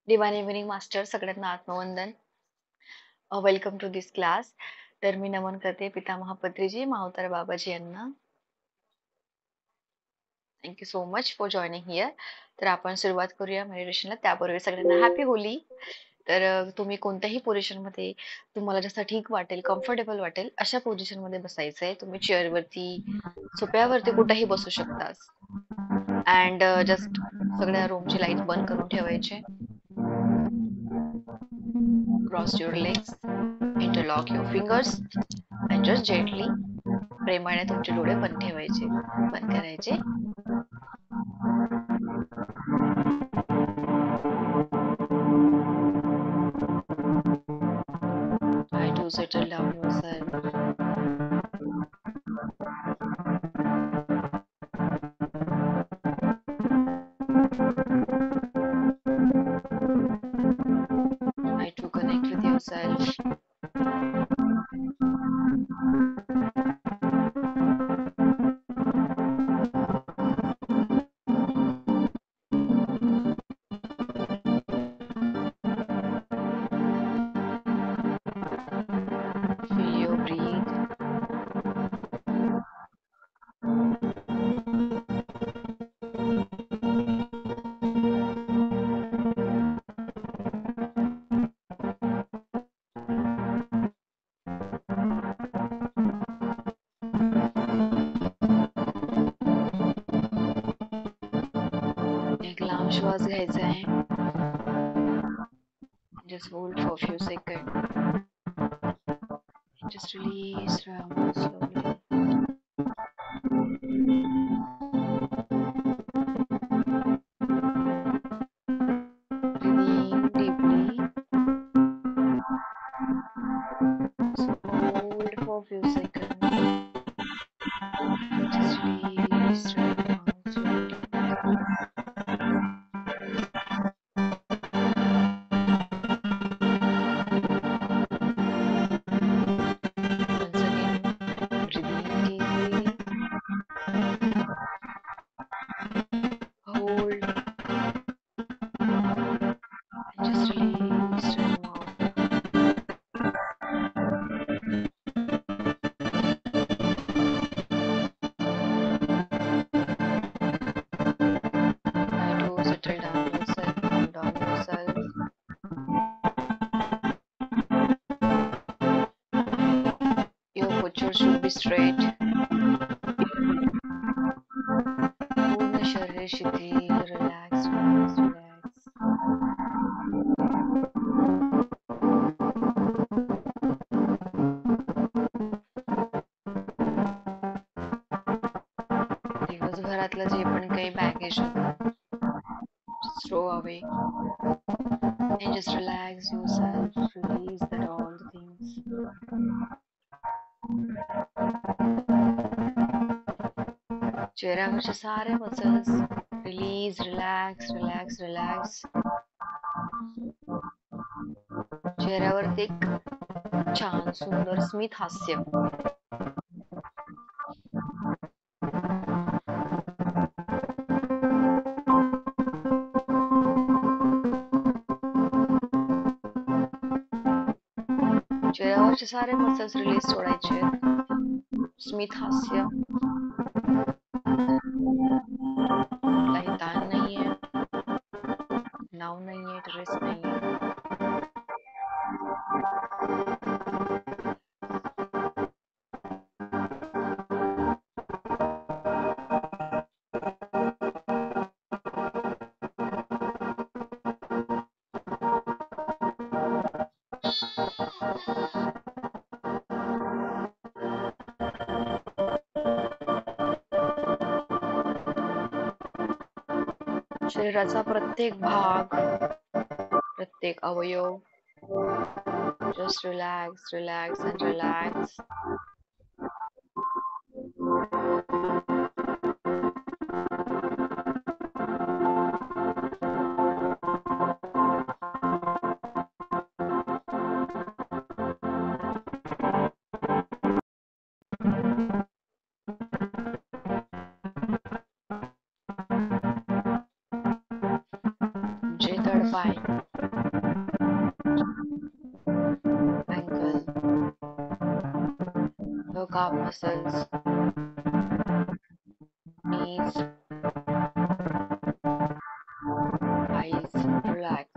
Divine evening master सगळ्यांना आत्मवंदन. Welcome to this class. तर मी नमन करते पितामह पत्रीजी मावतर बाबाजी यांना. Thank you so much for joining here. तर आपण सुरुवात करूया मेडिटेशनला. त्यापूर्वी सगळ्यांना हॅपी होली. तर तुम्ही कोणत्याही पोझिशन मध्ये तुम्हाला जसं ठीक वाटेल, कम्फर्टेबल वाटेल अशा पोझिशन मध्ये बसायचंय. तुम्ही चेअरवरती, सोफ्यावरती कुठेही बसू शकता. अँड जस्ट सगळ्या रूमची लाईट बंद करून ठेवायचे. Cross your legs, interlock your fingers and just gently प्रेमाने तुमचे डोळे बंद ठेवायचे, बंद करायचे. Try to settle down yourself. Try to connect with yourself. Feel your breathe. एक लांब श्वास घ्यायचा आहे. Just hold for a few seconds. Just release slowly. Breathe in deeply. So hold for a few seconds. Just release down slowly. Once again, breathe in deeply. Hold and just release to your mouth. Try to settle down yourself, calm down yourself. Your posture should be straight. पूर्ण शरीर शिथिल, relax relax relax. दिवसभरातलं जे पण काही baggage होतं, just throw away and just relax yourself, release that all the things. चेहऱ्यावरचे सारे muscles release, relax relax relax. चेहऱ्यावरती एक छान सुंदर स्मित हास्य. चेहऱ्यावरचे सारे मसल्स रिलीज सोडायचे. स्मित हास्य. कुठलाही ताण नाहीये, नाव नाहीये, स्ट्रेस नाहीये. शरीराचा प्रत्येक भाग, प्रत्येक अवयव just relax, relax and relax. J तडपाय calf muscles, knees, eyes, relax.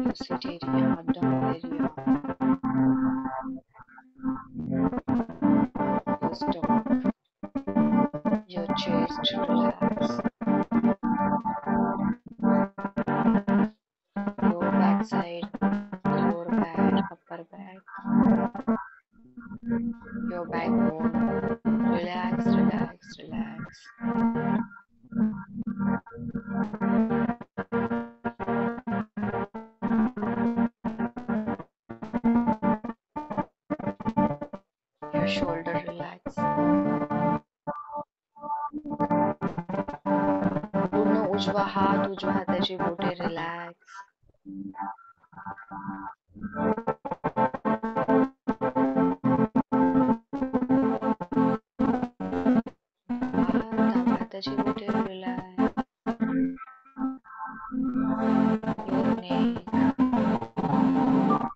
Your sit area, abdominal area, your stomach, your chest, relax. Your backside, lower back, upper back, your backbone. Relax, relax, relax. Your shoulder, relax. पूर्ण उजवा हात, उजव्या हाताची बोटे relax. डाव्या हाताची बोटे relax. Your neck,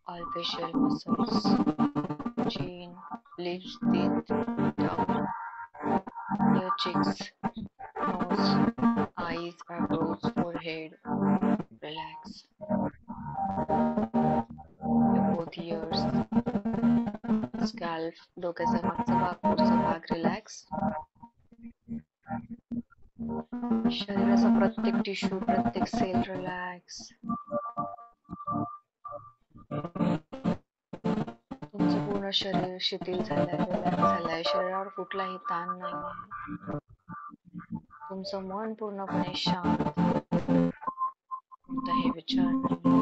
all facial muscles, chin, lips, teeth, tongue, your cheeks, nose, eyes, eyebrows, forehead, relax. Your both ears, scalp, डोक्याचा मागचा भाग, पुढचा भाग रिलॅक्स. शरीराचा प्रत्येक टिश्यू, प्रत्येक सेल रिलॅक्स. तुमचं पूर्ण शरीर शिथिल झालंय, रिलॅक्स झालंय. शरीरावर कुठलाही ताण नाहीये. तुमचं मन पूर्णपणे शांत, कोणताही विचार नाही.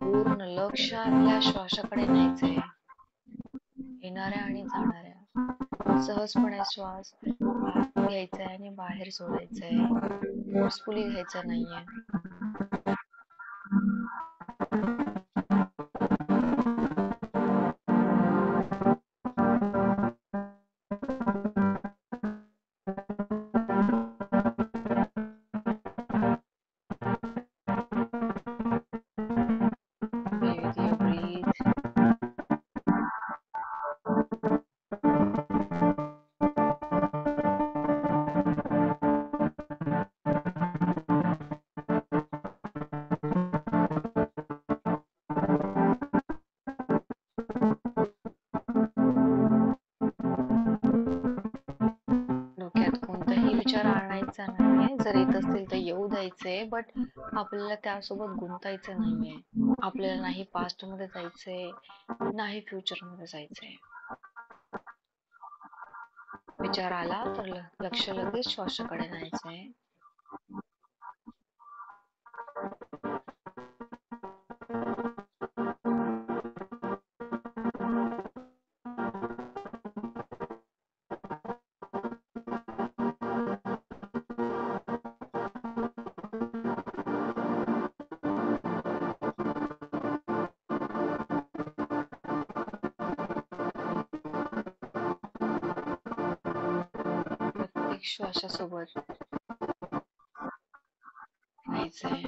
पूर्ण लक्ष आपल्या श्वासाकडे न्यायचंय. येणाऱ्या आणि जाणाऱ्या सहजपणे श्वास आत घ्यायचा आहे आणि बाहेर सोडायचा आहे. फोर्सफुली घ्यायचा नाहीये. Be with your breathe. डोक्यात कोणताही विचार आणायचा नाहीये. जर येत असतील तर येऊ द्यायचे, बट आपल्याला त्यासोबत गुंतायचं नाहीये. आपल्याला नाही पास्ट मध्ये जायचंय, नाही फ्युचर मध्ये जायचंय. विचार आला तर लक्ष लगेच श्वासाकडे न्यायचंय. प्रत्येक श्वासासोबत राहायचंय.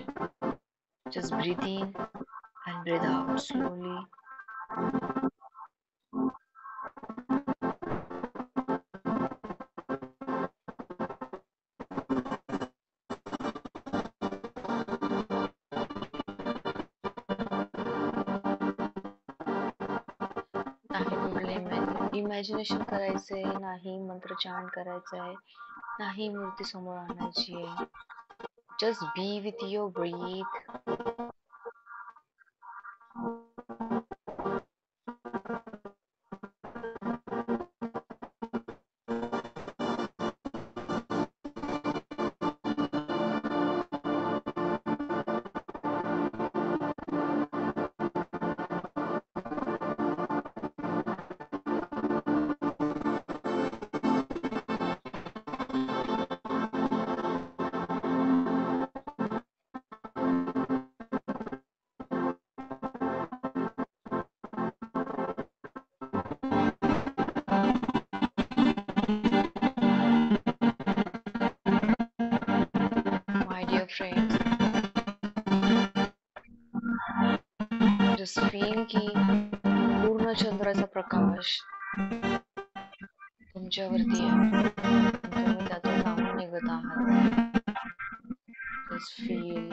Just breathe in and breathe out slowly. नाही कुठले इमॅजिनेशन करायचंय, नाही मंत्र चांट करायचंय, नाही मूर्ती समोर आणायची आहे. Just be with your breathe. Imagine की पूर्ण चंद्राचा प्रकाश तुमच्यावरती आहे, तुम्ही त्यातून नाहून निघत आहात. Just feel.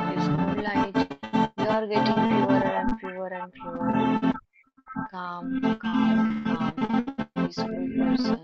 This moonlight, you are getting fewer and fewer and fewer. Calm, calm, calm, peaceful person.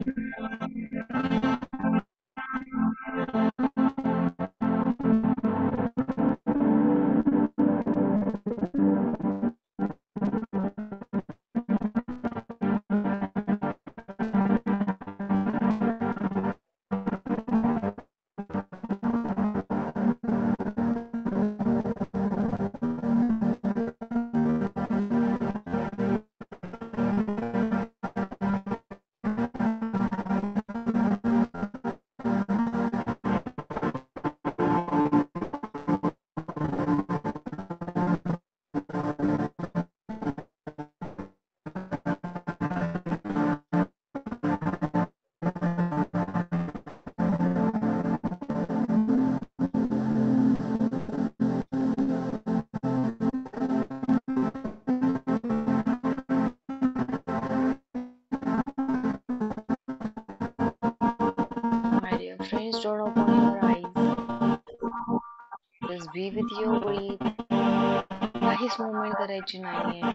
My dear friends, don't open your eyes. Just be with your breath. काहीच movement करायची नाहीये.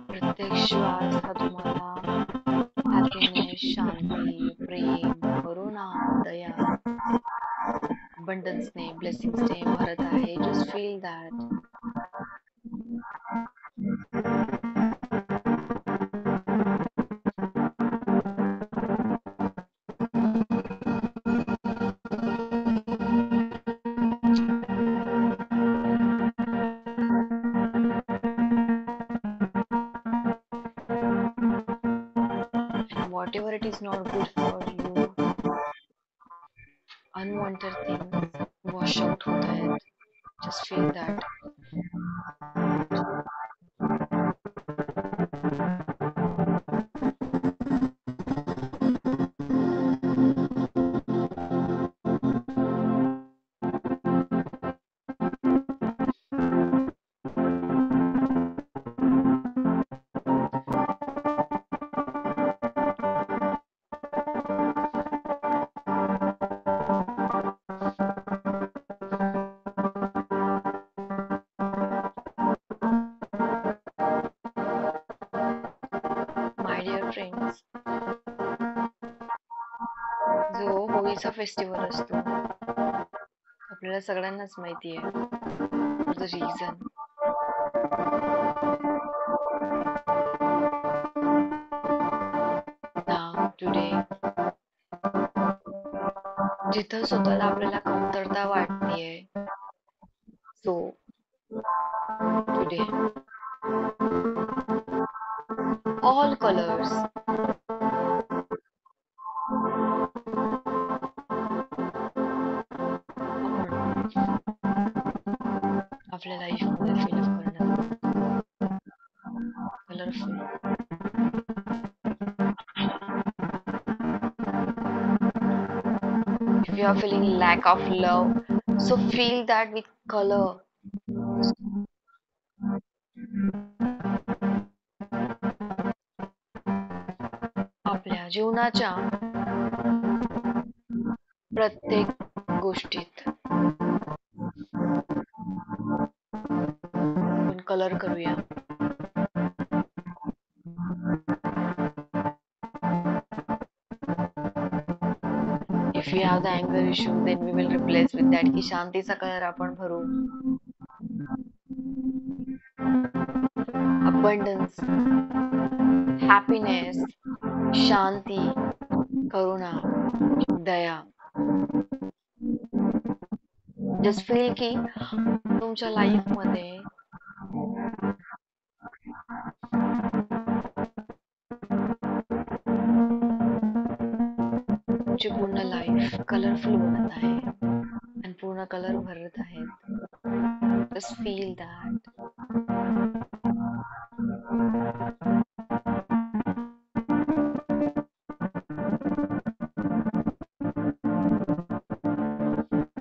प्रत्येक श्वास हा तुम्हाला हॅपीनेस, शांती, प्रेम, करुणा, दया, अबंडन्सने, ब्लेसिंग्सने भरत आहे. Just feel that. And whatever it is not good for you, unwanted things wash out होत आहेत. Just feel that. My dear friends, जो होळीचा फेस्टिवल असतो आपल्याला सगळ्यांनाच माहिती आहे. The reason. नाव टुडे जिथं स्वतःला आपल्याला कमतरता वाटतेय, सो टुडे ऑल कलर्स आपल्या लाईफ मध्ये फिलअप करण्यात colourful. If you are feeling lack of love, so feel that with color. आपल्या जीवनाच्या प्रत्येक गोष्टीत आपण कलर करूया. इफ यू हॅव द अँगर issue then we will replace with that, की शांतीचा कलर आपण भरू. अबंडन्स, हॅपीनेस, शांती, करुणा, दया. जस्ट फील की तुमच्या लाईफ मध्ये तुमची पूर्ण लाईफ कलरफुल बनत आहे आणि पूर्ण कलर भरत आहेत. Just feel that.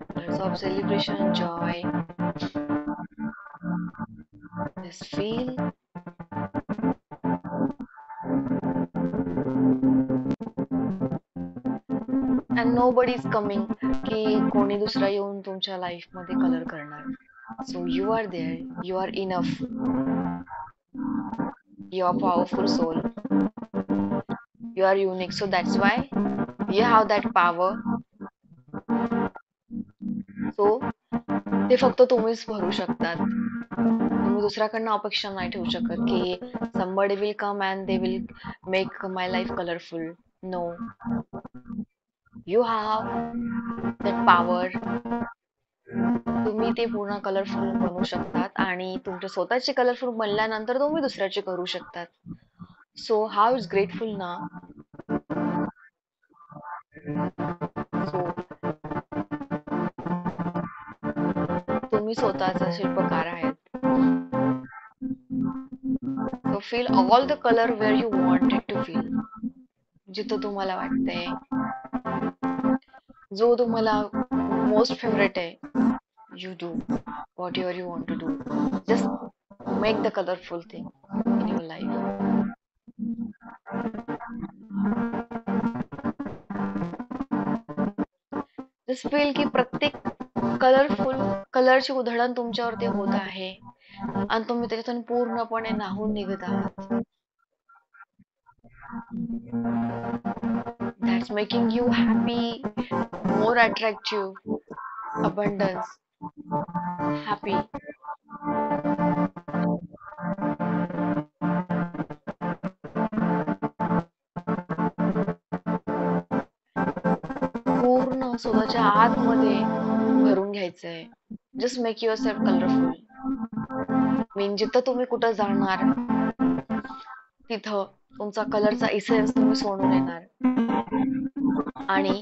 Colors of celebration and joy. Just feel. And nobody is coming की कोणी दुसरा येऊन तुमच्या लाईफ मध्ये कलर करणार. So you are there, you are enough, you are powerful soul, you are unique, so that's why you have that power. So ते फक्त तुम्हीच भरू शकतात. तुम्ही दुसऱ्याकडनं अपेक्षा नाही ठेवू शकत की somebody will come and they will make my life colorful. No, you have that power. तुम्ही ते पूर्ण कलरफुल बनवू शकतात आणि तुमच्या स्वतःची कलरफुल बनल्यानंतर तुम्ही दुसऱ्याची करू शकतात. सो हाऊ इज ग्रेटफुल ना. सो तुम्ही स्वतःचा शिल्पकार आहेत. So feel all the colour where you wanted to feel. जिथं तुम्हाला वाटतंय, जो तुम्हाला मोस्ट फेवरेट आहे, you do whatever you want to do. Just make the colorful thing in your life. Just feel की प्रत्येक कलरफुल कलरची उधळण तुमच्यावरती होत आहे आणि तुम्ही त्याच्यातून पूर्णपणे नाहून निघत आहात. That's making you happy, more attractive, abundance, happy. पूर्ण स्वतःच्या आतमध्ये भरून घ्यायचंय. Just make your self colourful. Mean जिथं तुम्ही कुठं जाणार तिथं तुमचा कलरचा इसेन्स तुम्ही सोडून येणार आणि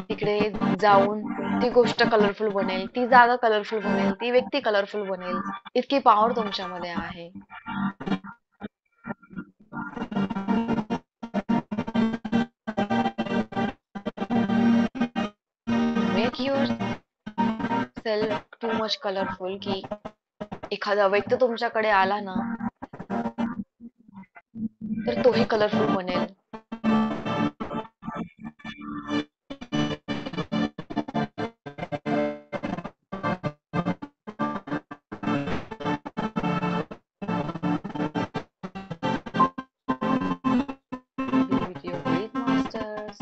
तिकडे जाऊन ती गोष्ट कलरफुल बनेल, ती जागा कलरफुल बनेल, ती व्यक्ती कलरफुल बनेल. इतकी पॉवर तुमच्यामध्ये आहे. Make your self too much colourful की एखादा व्यक्ती तुमच्याकडे आला ना तर तोही कलरफुल बनेल. With your great masters.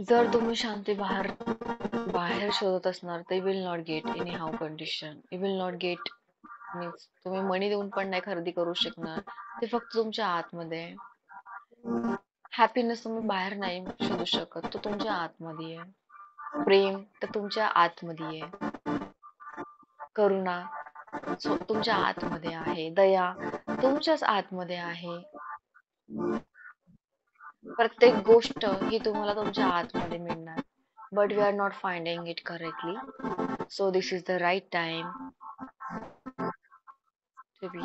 जर तुम्ही शांती बाहेर बाहेर शोधत असणार तर you will not get any how condition. You will not gate means तुम्ही मनी देऊन पण नाही खरेदी करू शकणार. ते फक्त तुमच्या आतमध्ये आहे. हॅपीनेस तुम्ही बाहेर नाही शोधू शकत, तो तुमच्या आतमध्ये आहे. प्रेम तर तुमच्या आतमध्ये आहे. करुणा तुमच्या आतमध्ये आहे. दया तुमच्याच आतमध्ये आहे. प्रत्येक गोष्ट ही तुम्हाला तुमच्या आतमध्ये मिळणार. But we are not finding it correctly. So this is the right time to be.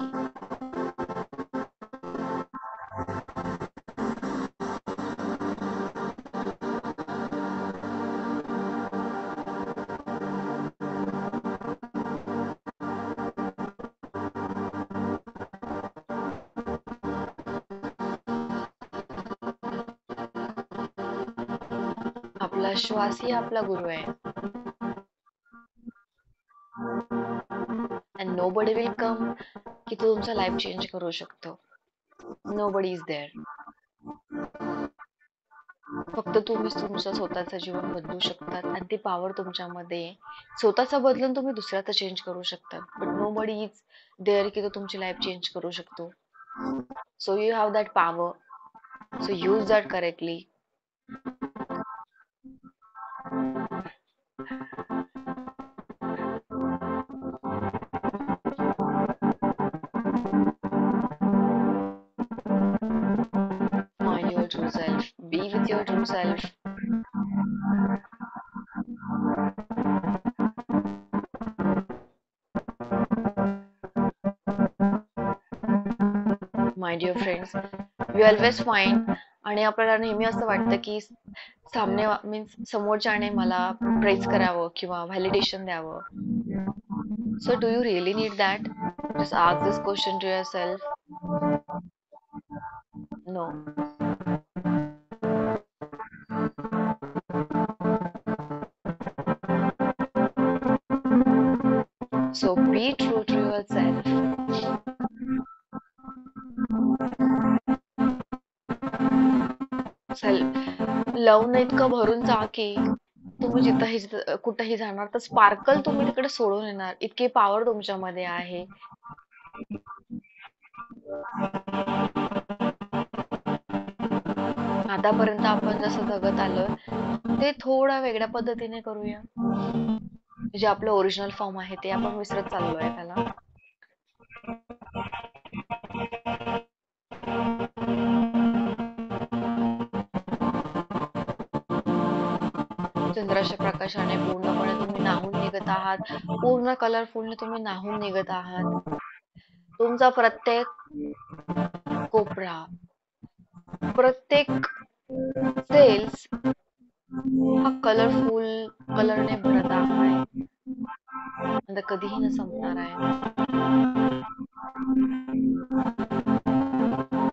आपला श्वास ही आपला गुरु आहे. अँड नोबडी विल कम की तो तुमचा लाईफ चेंज करू शकतो. Nobody is there. फक्त तुम्हीच तुमचं स्वतःचं जीवन बदलू शकतात आणि ती पॉवर तुमच्यामध्ये आहे. स्वतःचं बदलून तुम्ही दुसऱ्याचं चेंज करू शकता. बट नोबडी इज देअर की तो तुमची लाईफ चेंज करू शकतो. So you have that power. So use that correctly. Find your true self. Be with your true self. Mind your friends. We always find आणि आपल्याला नेहमी असं वाटतं की सामने मीन्स समोरच्याने मला प्रेज करावं किंवा व्हॅलिडेशन द्यावं. So do you really need that? Just ask this question to yourself. No. So be true to yourself. Love न इतकं भरून जा की तुम्ही जिथंही कुठेही जाणार तर स्पार्कल तुम्ही तिकडे सोडून येणार. इतकी पॉवर तुमच्यामध्ये आहे. आतापर्यंत आपण जसं जगत आलोय ते थोडं वेगळ्या पद्धतीने करूया. जे आपलं ओरिजिनल फॉर्म आहे ते आपण विसरत चाललोय त्याला. चंद्राच्या प्रकाशाने पूर्णपणे तुम्ही न्हाऊन निघत आहात. पूर्ण कलरफुलने तुम्ही न्हाऊन निघत आहात. तुमचा प्रत्येक कोपरा, प्रत्येक सेल्स हा कलरफुल कलरने भरत आहे. आणि कधीही न संपणार आहे.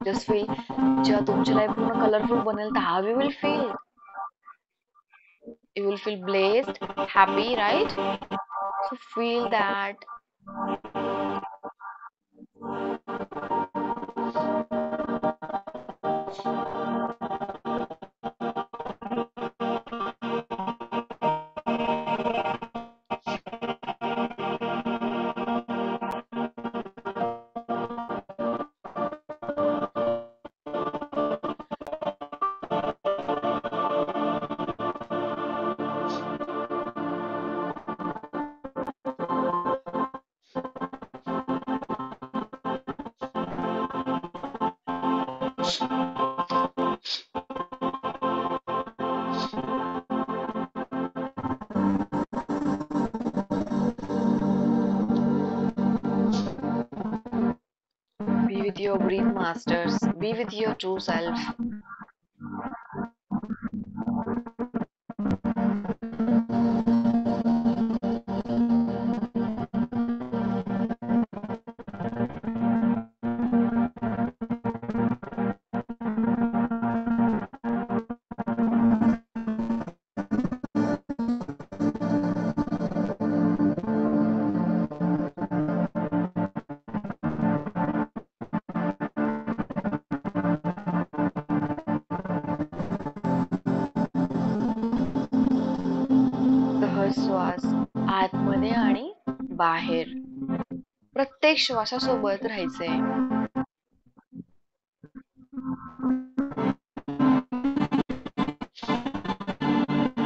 जस्ट फील जेव्हा तुमची लाईफ पूर्ण कलरफुल बनेल तर how you will feel. You will feel blessed, happy, right? So feel that. Be with your breath masters. Be with your true self. श्वास आतमध्ये आणि बाहेर प्रत्येक श्वासासोबत राहायचंय.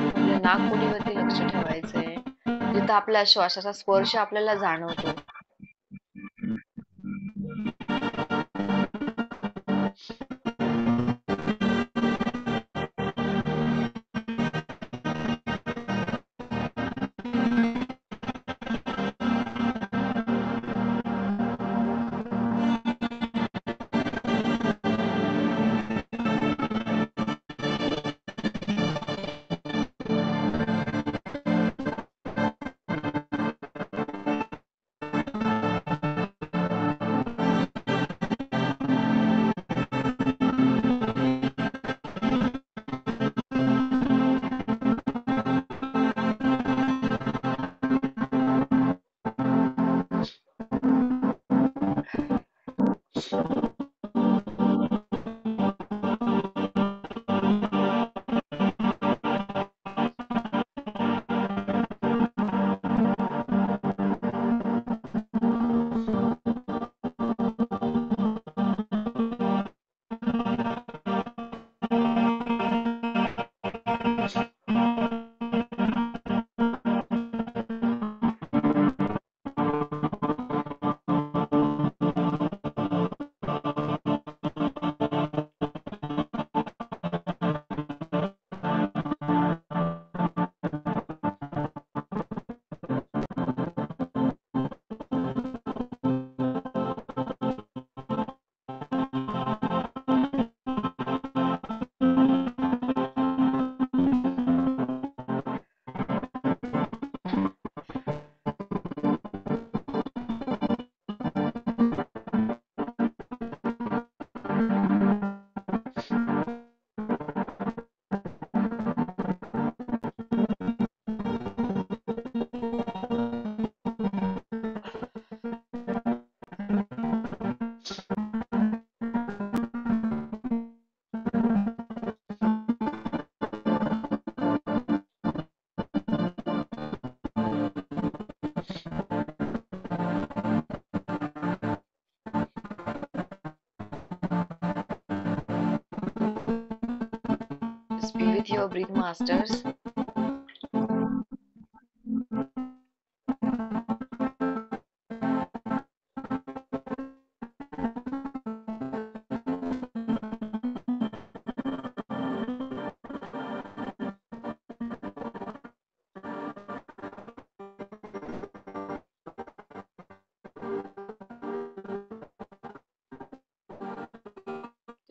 आपल्या नाकपुडीवरती लक्ष ठेवायचंय जिथं आपल्या श्वासाचा स्पर्श आपल्याला जाणवतो. with your breath masters.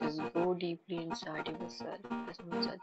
Just go deeply inside yourself. There's no judgment.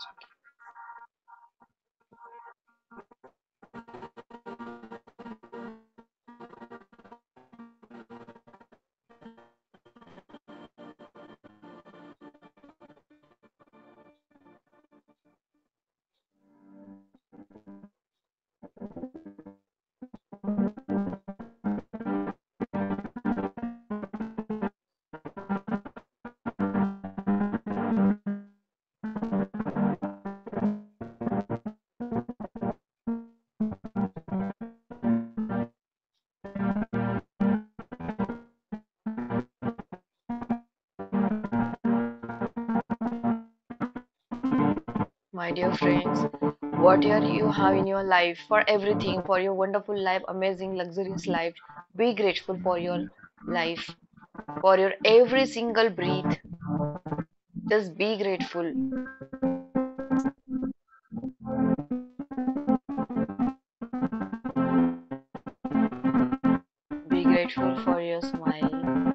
My dear friends, whatever you have in your life, for everything, for your wonderful life, amazing, luxurious life, be grateful for your life, for your every single breath. Just be grateful. Be grateful for your smile,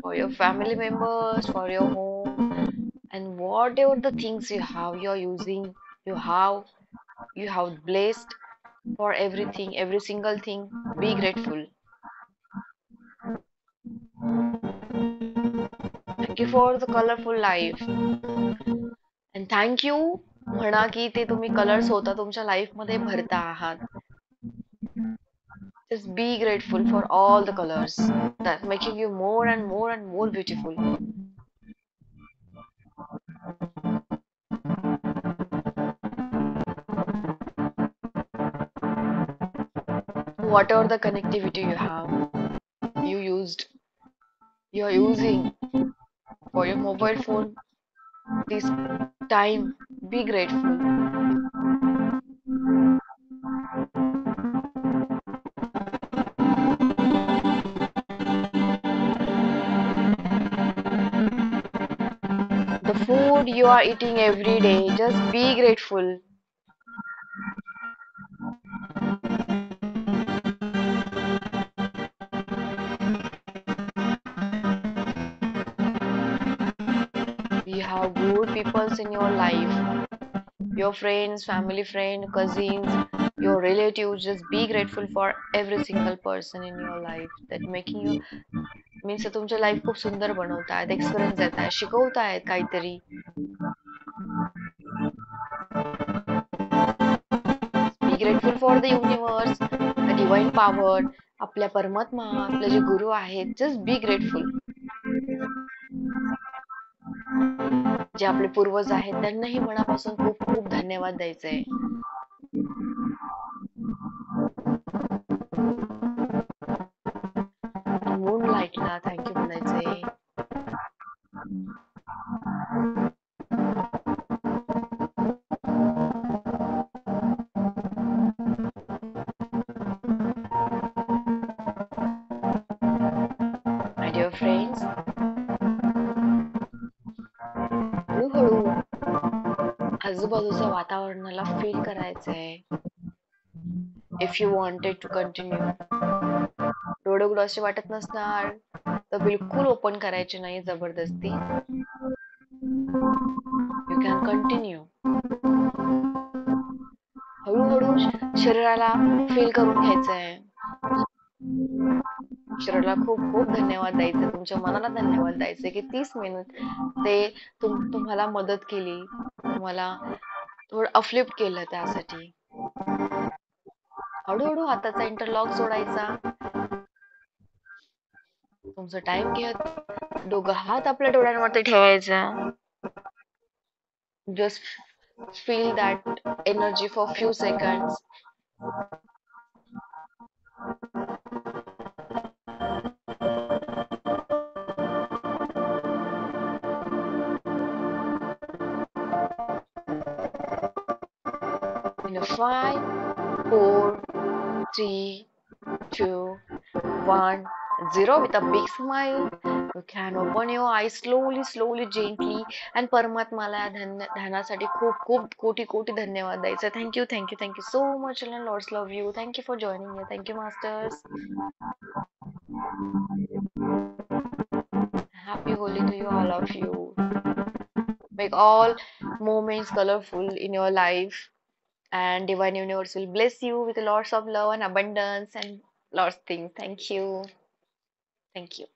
for your family members, for your home, and whatever the things you're using, you have, you have blessed for everything, every single thing. Be grateful. Thank you for the colorful life. And thank you म्हणा की ते तुम्ही colours होता तुमच्या life मध्ये भरता आहात. Just be grateful for all the colors that making you more and more and more beautiful. Whatever the connectivity you have, you used, you are using for your mobile phone this time, be grateful. The food you are eating every day, just be grateful. You have good people in your life, your friends, family friend, cousins, your relatives. Just be grateful for every single person in your life that making you means तुमच्या life खूप सुंदर बनवतायत, experience देतायत, शिकवतायत काहीतरी. Be grateful for the universe, the divine power, आपल्या परमात्मा, आपले जे गुरु आहेत. Just be grateful. जे आपले पूर्वज आहेत त्यांनाही मनापासून खूप खूप धन्यवाद द्यायचे. मून लाईटला थँक्यू म्हणायचे. माय डिअर फ्रेंड्स, हळूहळू आजूबाजूच्या वातावरणाला फील करायचंय. If you wanted to continue, डोळे उघडं असे वाटत नसणार तर बिलकुल ओपन करायचे नाही जबरदस्ती. You can continue. हळूहळू शरीराला फील करून घ्यायचंय. शरीराला खूप खूप धन्यवाद द्यायचे, तुमच्या मनाला धन्यवाद द्यायचे की 30 मिनिट ते तुम्हाला मदत केली, तुम्हाला थोडं अपलिफ्ट केलं. त्यासाठी हळूहळू हाताचा इंटरलॉक सोडायचा. तुमचा टाइम घेत दोघं हात आपल्या डोळ्यांवरती ठेवायचा. Just feel that energy for few seconds. In a 5, 4, 3, 2, 1, 0 with a big smile. You can open your eyes slowly, slowly, gently. And परमात्माला या ध्यानासाठी खूप खूप कोटी कोटी धन्यवाद द्यायचे. Thank you, thank you, thank you so much, and Lords love you. Thank you for joining here. Thank you, Masters. Happy Holi to you, all of you. Make all moments colorful in your life, and Divine Universe will bless you with lots of love and abundance and lots of things. Thank you. Thank you.